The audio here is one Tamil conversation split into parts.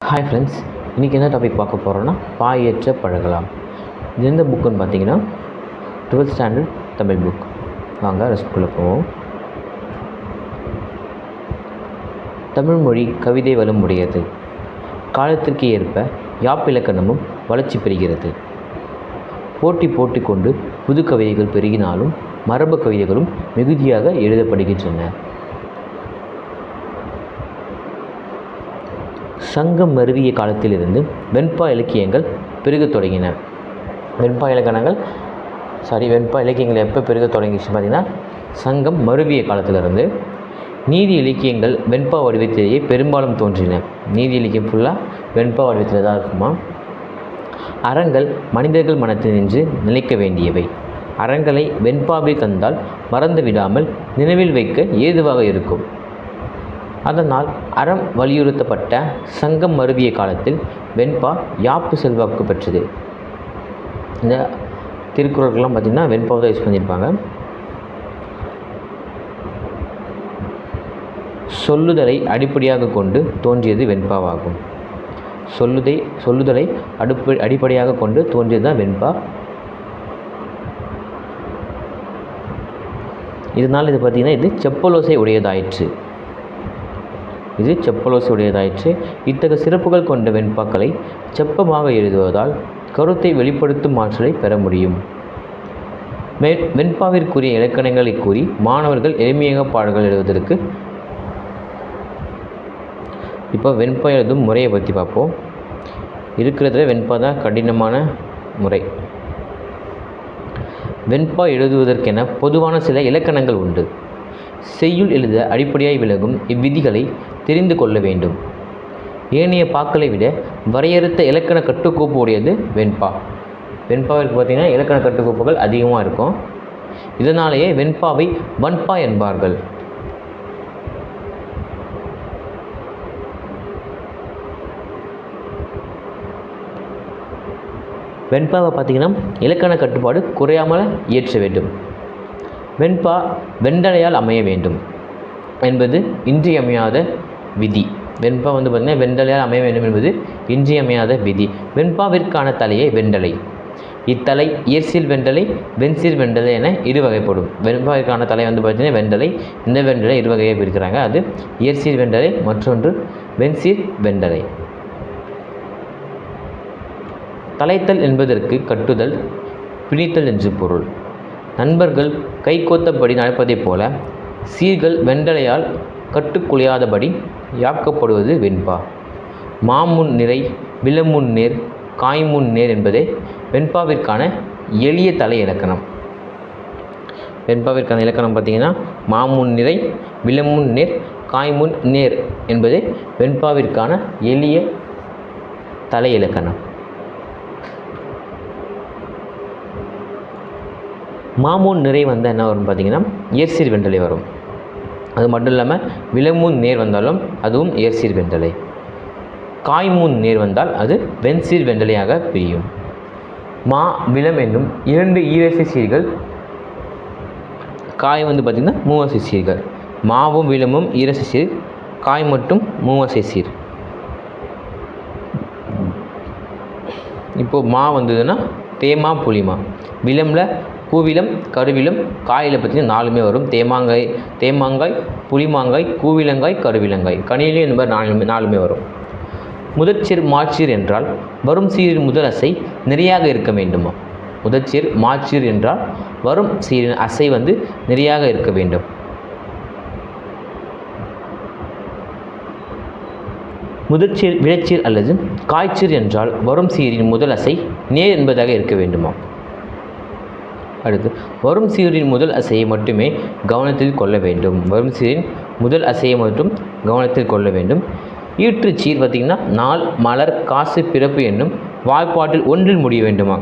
ஹாய் ஃப்ரெண்ட்ஸ், இன்றைக்கி என்ன டாபிக் பார்க்க போகிறோன்னா பாயேற்ற பழகலாம். இது எந்த புக்குன்னு பார்த்தீங்கன்னா 12th ஸ்டாண்டர்ட் தமிழ் புக். வாங்க ரெஸ்ட்குள்ளே போவோம். தமிழ் மொழி கவிதை வளம் உடையது. காலத்திற்கு ஏற்ப யாப்பிலக்கணமும் வளர்ச்சி பெறுகிறது. போட்டி கொண்டு புது கவிதைகள் பெருகினாலும் மரபு கவிதைகளும் மிகுதியாக எழுதப்படுகின்றன. சங்கம் மருவிய காலத்திலிருந்து வெண்பா இலக்கியங்கள் பெருகத் தொடங்கின. வெண்பா இலக்கியங்கள் எப்போ பெருக தொடங்கிச்சு பார்த்திங்கன்னா, சங்கம் மருவிய காலத்திலிருந்து. நீதி இலக்கியங்கள் வெண்பா வடிவத்திலேயே பெரும்பாலும் தோன்றின. நீதி இலக்கியம் ஃபுல்லாக வெண்பா வடிவத்தில் தான் இருக்குமா. அறங்கள் மனிதர்கள் மனத்தில் நின்று நிலைக்க வேண்டியவை. அறங்களை வெண்பாவில் தந்தால் மறந்து விடாமல் நினைவில் வைக்க ஏதுவாக இருக்கும். அதனால் அறம் வலியுறுத்தப்பட்ட சங்கம் மருவிய காலத்தில் வெண்பா யாப்பு செல்வாக்கு பெற்றது. இந்த திருக்குறள்கள்லாம் பார்த்திங்கன்னா வெண்பாவை தான் யூஸ் பண்ணியிருப்பாங்க. சொல்லுதலை அடிப்படையாக கொண்டு தோன்றியது வெண்பாவாகும். சொல்லுதலை அடிப்படையாக கொண்டு தோன்றியது தான் வெண்பா. இதனால் இது பார்த்திங்கன்னா இது செப்பலோசை உடையதாயிற்று. இத்தகைய சிறப்புகள் கொண்ட வெண்பாக்களை செப்பமாக எழுதுவதால் கருத்தை வெளிப்படுத்தும் ஆற்றலை பெற முடியும். வெண்பாவிற்குரிய இலக்கணங்களை கூறி மாணவர்கள் எளிமையாக பாடல்கள் எழுதுவதற்கு இப்போ வெண்பா எழுதும் முறையை பற்றி பார்ப்போம். இருக்கிறதுல வெண்பா தான் கடினமான முறை. வெண்பா எழுதுவதற்கென பொதுவான சில இலக்கணங்கள் உண்டு. செய்யுள் எழுத அடிப்படையாய் விளங்கும் இவ்விதிகளை தெரிந்து கொள்ள வேண்டும். ஏனைய பாக்களை விட வரையறுத்த இலக்கண கட்டுக்கோப்பு உடையது வெண்பா. வெண்பாவிற்கு பார்த்திங்கன்னா இலக்கண கட்டுக்கோப்புகள் அதிகமாக இருக்கும். இதனாலேயே வெண்பாவை வன்பா என்பார்கள். வெண்பாவை பார்த்திங்கன்னா இலக்கண கட்டுப்பாடு குறையாமல் இயற்ற வேண்டும். வெண்பா வெண்டலையால் அமைய வேண்டும் என்பது இன்றியமையாத விதி. வெண்பா பார்த்திங்கன்னா வெண்டலையால் அமைய வேண்டும் என்பது இன்றியமையாத விதி. வெண்பாவிற்கான தலையை வெண்டலை. இத்தலை இயற்சீர் வெண்டலை, வெண்சீர் வெண்டலை என இரு வகைப்படும். வெண்பாவிற்கான தலை பார்த்திங்கன்னா வெண்டலை. இந்த வெண்டலை இரு வகையை பிரிக்கிறாங்க. அது இயற்சீர் வெண்டலை, மற்றொன்று வெண்சீர் வெண்டலை. தலைத்தல் என்பதற்கு கட்டுதல், பிணித்தல் என்று பொருள். நண்பர்கள் கைகோத்தபடி நடப்பதைப் போல சீர்கள் வெண்டலையால் கட்டுக்குலையாதபடி யாக்கப்படுவது வெண்பா. மாமுன் நிறை, விலமுன் நேர், காய்முன் நேர் என்பதே வெண்பாவிற்கான எளிய தலை இலக்கணம். வெண்பாவிற்கான இலக்கணம் பார்த்திங்கன்னா மாமுன் நிறை, விலமுன் நேர், காய்முன் நேர் என்பதே வெண்பாவிற்கான எளிய தலை இலக்கணம். மாமூன் நிறை வந்தால் என்ன வரும்னு பார்த்திங்கன்னா இயற்சீர் வெண்டலை வரும். அது மட்டும் இல்லாமல் விலமூன் நேர் வந்தாலும் அதுவும் இயற்சீர் வெண்டலை. காய்மூன் நேர் வந்தால் அது வெண்சீர் வெண்டலையாக பிரியும். மா விலம் என்னும் இரண்டு ஈரசை சீர்கள். காய் பார்த்திங்கன்னா மூவசை சீர்கள். மாவும் விலமும் ஈரசை சீர், காய் மட்டும் மூவசை சீர். இப்போது மா வந்ததுன்னா தேமா புளிமா. விலமில் கூவிலம், கருவிலம், காயில் பார்த்திங்கன்னா நாலுமே வரும். தேமாங்காய், புளிமாங்காய், கூவிலங்காய், கருவிலங்காய். கனியிலையும் இந்த மாதிரி நாலுமே வரும். முதற்சீர் மாச்சீர் என்றால் வரும் சீரின் முதல் அசை நிறையாக இருக்க வேண்டுமா. முதற்சீர் மாச்சீர் என்றால் வரும் சீரின் அசை நிறையாக இருக்க வேண்டும். முதற்சீர் விளைச்சீர் அல்லது காய்ச்சீர் என்றால் வரும் சீரின் முதல் அசை நேர் என்பதாக இருக்க வேண்டுமா. அடுத்து வரும் சீரின் முதல் அசையை மட்டுமே கவனத்தில் கொள்ள வேண்டும். வரும் சீரின் முதல் அசையை மட்டும் கவனத்தில் கொள்ள வேண்டும். ஈற்றுச்சீர் பார்த்திங்கன்னா நாள், மலர், காசு, பிறப்பு என்னும் வாய்ப்பாட்டில் ஒன்றில் முடிய வேண்டுமா.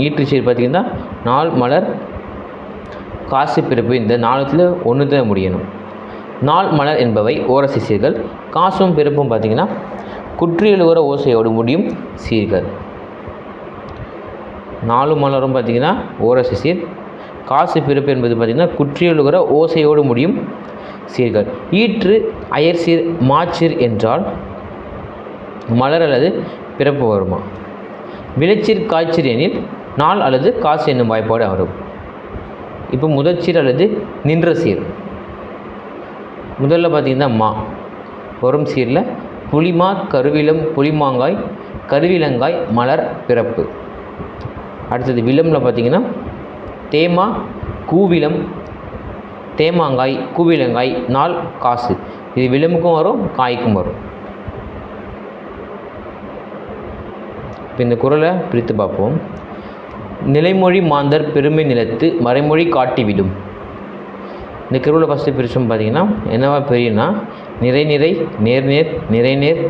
ஈற்றுச்சீர் பார்த்திங்கன்னா நாள், மலர், காசு, பிறப்பு இந்த நாளத்தில் ஒன்று தான் முடியணும். நாள், மலர் என்பவை ஓரசை சீர்கள். காசும் பிறப்பும் பார்த்திங்கன்னா குற்றியலுகர ஓசையோடு முடியும் சீர்கள். நாலு மலரும் பார்த்திங்கன்னா ஓரசை சீர். காசு பிறப்பு என்பது பார்த்திங்கன்னா குற்றியலுகர ஓசையோடு முடியும் சீர்கள். ஈற்று அயற்சீர் மாச்சீர் என்றால் மலர் அல்லது பிறப்பு வருமா? விளைச்சீர் காய்ச்சீர் எனில் நாள் அல்லது காசு என்னும் வாய்ப்பாடு வரும். இப்போ முதற்சீர் அல்லது நின்ற சீர். முதல்ல பார்த்திங்கன்னா மா வரும் சீரில் புளிமா, கருவிலம், புளிமாங்காய், கருவிலங்காய், மலர், பிறப்பு. அடுத்தது விலமில் பார்த்திங்கன்னா தேமா, கூவிலம், தேமாங்காய், கூவிலங்காய், நாள், காசு. இது விலமுக்கும் வரும், காய்க்கும் வரும். இப்போ இந்த குறளை பிரித்து பார்ப்போம். நிலைமொழி மாந்தர் பெருமை நிலத்து மறைமொழி காட்டிவிடும். இந்த குறளை ஃபஸ்ட்டு பிரிச்சோம் பார்த்திங்கன்னா என்னவா பெரியனா நிறைநிறை, நேர்நேர், நிறைநேர்,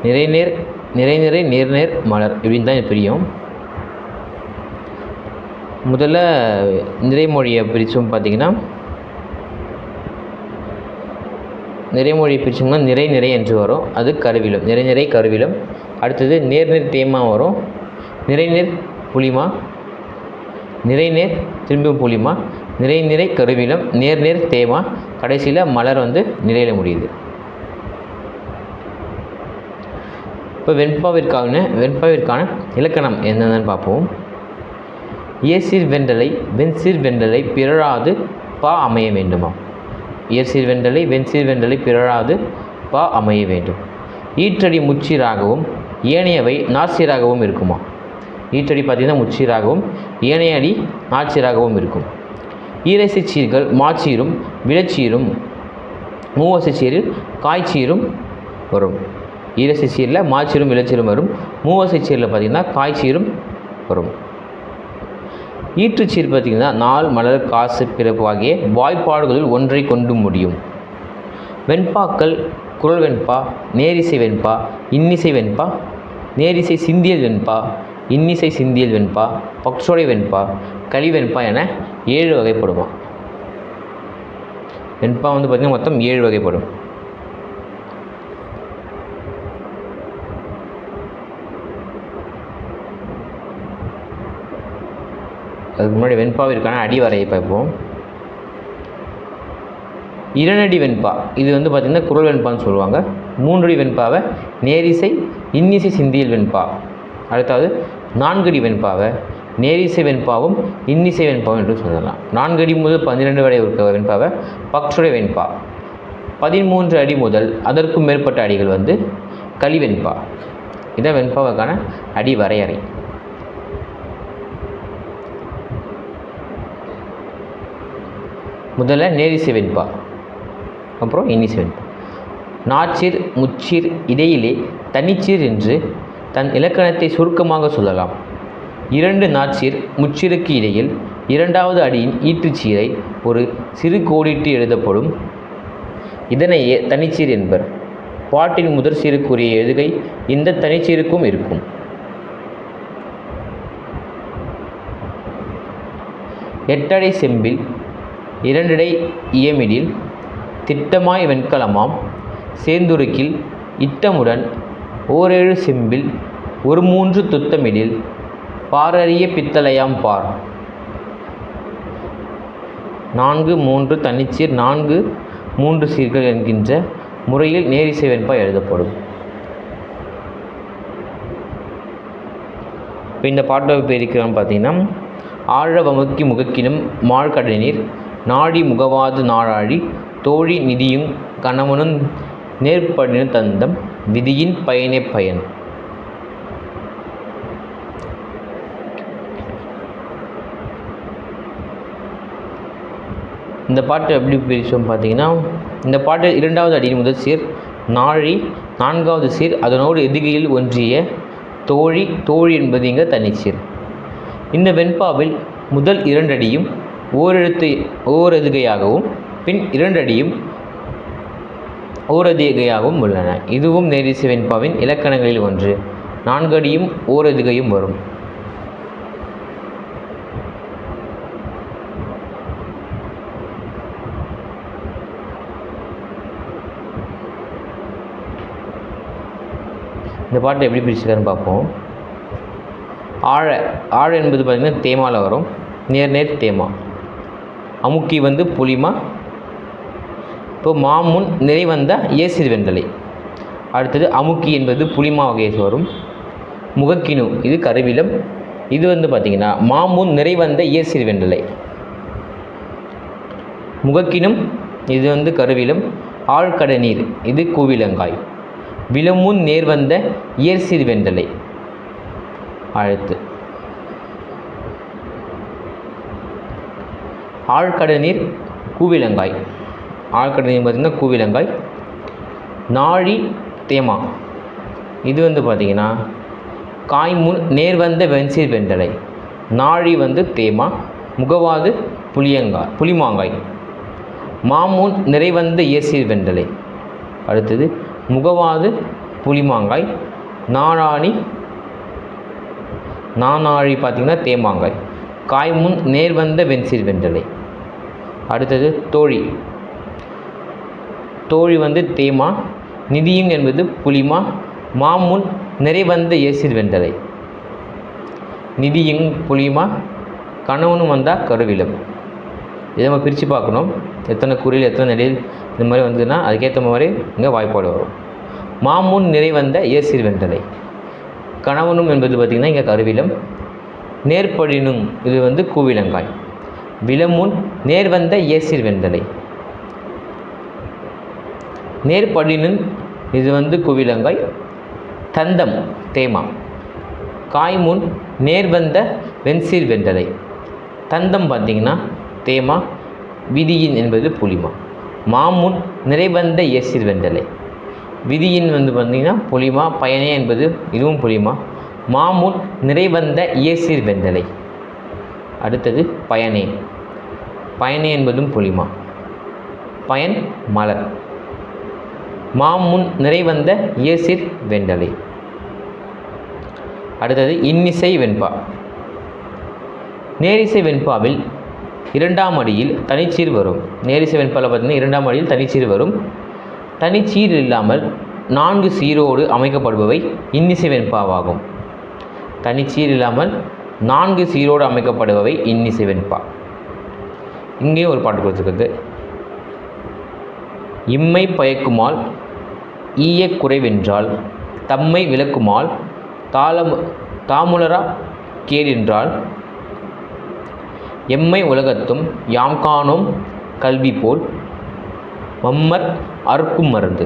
நிறைநேர், நிறைநிறை, நேர்நேர், மலர் இப்படின்னு தான் பிரியும். முதல்ல நிறைமொழியை பிரித்தோம் பார்த்திங்கன்னா நிறைமொழியை பிரித்தோம்னா நிறை நிறை என்று வரும், அது கருவிலம், நிறைநிறை கருவிலம். அடுத்தது நேர்நேர் தேமா வரும், நிறைநேர் புளிமா, நிறைநேர் திரும்பியும் புளிமா, நிறைநிறை கருவிலம், நேர்நேர் தேமா, கடைசியில் மலர் நிலையில் முடியுது. இப்போ வெண்பாவிற்கான இலக்கணம் என்னென்னு பார்ப்போம். இயற்சீர் வெண்டலை வெண்சீர் வெண்டலை பிறழாது பா அமைய வேண்டுமா? இயற்சீர் வெண்டலை வெண்சீர் வெண்டலை பிறழாது பா அமைய வேண்டும். ஈற்றடி முச்சீராகவும் ஏனையவை நாற்சீராகவும் இருக்குமா? ஈற்றடி பார்த்திங்கன்னா முச்சீராகவும் ஏனைய அடி நாற்சீராகவும் இருக்கும். ஈரசை சீர்கள் மாச்சீரும் விளைச்சீரும் மூவசை சீரில் காய்ச்சீரும் வரும். ஈரசை சீரில் மாச்சீரும் விளைச்சீரும் வரும். மூவசை சீரில் பார்த்திங்கன்னா காய்ச்சீரும் வரும். ஈற்றுச்சீர் பார்த்திங்கன்னா நாள், மலர், காசு, பிறப்பு ஆகிய வாய்ப்பாடுகளில் ஒன்றை கொண்டு முடியும். வெண்பாக்கள் குறள் வெண்பா, நேரிசை வெண்பா, இன்னிசை வெண்பா, நேரிசை சிந்தியல் வெண்பா, இன்னிசை சிந்தியல் வெண்பா, பக்சோடை வெண்பா, கலிவெண்பா என 7 வகைப்படுமா. வெண்பா பார்த்திங்கன்னா மொத்தம் 7 வகைப்படும். அதுக்கு முன்னாடி வெண்பாவிற்கான அடிவரையை பார்ப்போம். இரண்டடி வெண்பா இது பார்த்திங்கன்னா குறள் வெண்பான்னு சொல்லுவாங்க. 3 அடி வெண்பாவை நேரிசை இன்னிசை சிந்தியல் வெண்பா. அடுத்தாவது 4 அடி வெண்பாவை நேரிசை வெண்பாவும் இன்னிசை வெண்பாவும் என்று சொல்லலாம். 4 அடி முதல் 12 வரை இருக்க வெண்பாவை பக்சுடை வெண்பா. 13 அடி முதல் அதற்கும் மேற்பட்ட அடிகள் கலிவெண்பா. இதான் வெண்பாவுக்கான அடி வரையறை. முதல்ல நேரிசை வெண்பா, அப்புறம் இன்னிசை வெண்பா. நாச்சீர் முச்சீர் இடையிலே தனிச்சீர் என்று தன் இலக்கணத்தை சுருக்கமாக சொல்லலாம். 2 நாச்சீர் முச்சீருக்கு இடையில் 2வது அடியின் ஈற்றுச்சீரை ஒரு சிறு கோடிட்டு எழுதப்படும். இதனையே தனிச்சீர் என்பர். பாட்டின் முதற் சீருக்குரிய எழுதுகை இந்த தனிச்சீருக்கும் இருக்கும். எட்டடை செம்பில் 2 அடை இயமிடில் திட்டமாய் வெண்கலமாம் சேர்ந்துருக்கில் இட்டமுடன் 7 செம்பில் 1/3 துத்தமிடில் பாரறிய பித்தளையாம் பார். 4 3 தனிச்சீர் 4 3 சீர்கள் என்கின்ற முறையில் நேரிசை வெண்பா எழுதப்படும். இப்போ இந்த பாட்டை இருக்கிறோம் பார்த்திங்கன்னா ஆழ வமுக்கி முகக்கினும் மாழ்கடநீர் நாடி முகவாது நாழாழி தோழி நிதியும் கணவனும் நேர்படினு தந்தம் விதியின் பயனே பயன். இந்த பாட்டு எப்படி பிரிச்சோம் பார்த்திங்கன்னா இந்த பாட்டு 2வது அடியின் முதல் சீர் நாழி, 4வது சீர் அதனோடு எதுகையில் ஒன்றிய தோழி. தோழி என்பது இங்கே தனிச்சீர். இந்த வெண்பாவில் முதல் 2 அடியும் ஓரெதுகையாகவும் பின் 2 அடியும் ஓரெதுகையாகவும் உள்ளன. இதுவும் நேரிசை வெண்பாவின் இலக்கணங்களில் ஒன்று. 4 அடியும் ஓரெதுகையும் வரும். இந்த பாட்டை எப்படி பிரிச்சுக்காருன்னு பார்ப்போம். ஆழ என்பது பார்த்திங்கன்னா தேமாவில் வரும். நேர் தேமா. அமுக்கி புளிமா. இப்போ மாமுன் நிறை வந்த ஏசிர் வெண்டலை. அடுத்தது அமுக்கி என்பது புளிமா வகையை வரும். முகக்கினு இது கருவிலம். இது வந்து பார்த்திங்கன்னா மாமுன் நிறைவந்த இயற்சீர் வெண்டலை. முகக்கினும் இது வந்து கருவிலம். ஆழ்கடநீர் இது கூவிலங்காய். விலமுன் நேர்வந்த இயற்சீர் வெண்டலை. அடுத்து ஆழ்கடநீர் கூவிலங்காய். ஆழ்கடநீர் பார்த்திங்கன்னா கூவிலங்காய். நாழி தேமா இது வந்து பார்த்திங்கன்னா காய்முன் நேர்வந்த வெண்சீர் வெண்டலை. நாழி வந்து தேமா. முகவாது புளிமாங்காய். மாமுன் நிறைவந்த இயற்சீர் வெண்டலை. அடுத்தது முகவாது புளிமாங்காய். நானாழி பார்த்திங்கன்னா தேமாங்காய். காய்முன் நேர்வந்த வெண்சீர் வெண்டலை. அடுத்தது தோழி வந்து தேமா. நிதியும் என்பது புளிமா. மாமுன் நிறைவந்த இயற்சீர் வெண்டலை. நிதியும் புளிமா. கணவனும் வந்தால் கருவிலம். இதை நம்ம பிரித்து பார்க்கணும். எத்தனை குறியில் எத்தனை நெடில் இந்த மாதிரி வந்ததுன்னா அதுக்கேற்ற மாதிரி இங்கே வாய்ப்பாடு வரும். மாமுன் நிறைவந்த இயற்சீர் வெண்டலை. கணவனும் என்பது பார்த்திங்கன்னா இங்கே கருவிலம். நேர்படினும் இது வந்து கூவிலங்காய். விலமுன் நேர்வந்த இயற்சீர் வெண்டலை. நேர்படினும் இது வந்து கூவிலங்காய். தந்தம் தேமா. காய்முன் நேர்வந்த வெண்சீர் வெண்டலை. தந்தம் பார்த்திங்கன்னா தேமா. விதியின் என்பது புளிமா. மாமுன் நிறைவந்த இயற்சீர் வெண்டலை. விதியின் வந்து பார்த்திங்கன்னா புளிமா. பயனே என்பது இதுவும் புளிமா. மாமுன் நிறைவந்த இயற்சீர் வெண்டலை. அடுத்தது பயனே. பயனே என்பதும் புளிமா. பயன் மலர். மாமுன் நிறைவந்த இயற்சீர் வெண்டலை. அடுத்தது இன்னிசை வெண்பா. நேரிசை வெண்பாவில் இரண்டாம் அடியில் தனிச்சீர் வரும். நேரிசை வெண்பாவில் பார்த்திங்கன்னா இரண்டாம் அடியில் தனிச்சீர் வரும். தனிச்சீர் இல்லாமல் 4 சீரோடு அமைக்கப்படுபவை இன்னிசை வெண்பாவாகும். தனிச்சீர் இல்லாமல் 4 சீரோடு அமைக்கப்படுபவை இன்னிசை வெண்பா. இங்கேயும் ஒரு பாட்டு கொடுத்துருக்குது. இம்மை பயக்குமால் ஈய குறைவென்றால் தம்மை விளக்குமால் தாமுலரா கேடென்றால் எம்மை உலகத்தும் யாம் காணோம் கல்வி போல் மம்மர் அறுக்கும் மருந்து.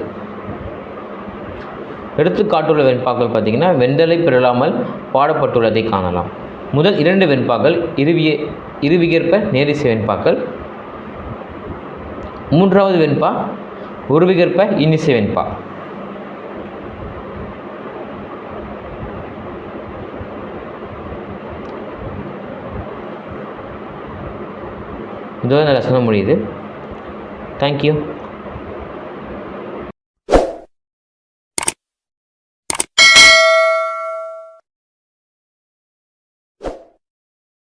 எடுத்துக்காட்டுள்ள வெண்பாக்கள் பார்த்திங்கன்னா வெண்டலை பிறழாமல் பாடப்பட்டுள்ளதை காணலாம். முதல் 2 வெண்பாக்கள் இருவிகற்ப நேரிசை வெண்பாக்கள். 3வது வெண்பா ஒருவிகற்ப இன்னிசை வெண்பா. இதோட இந்த லெசன் முடியுது. தேங்க்யூ.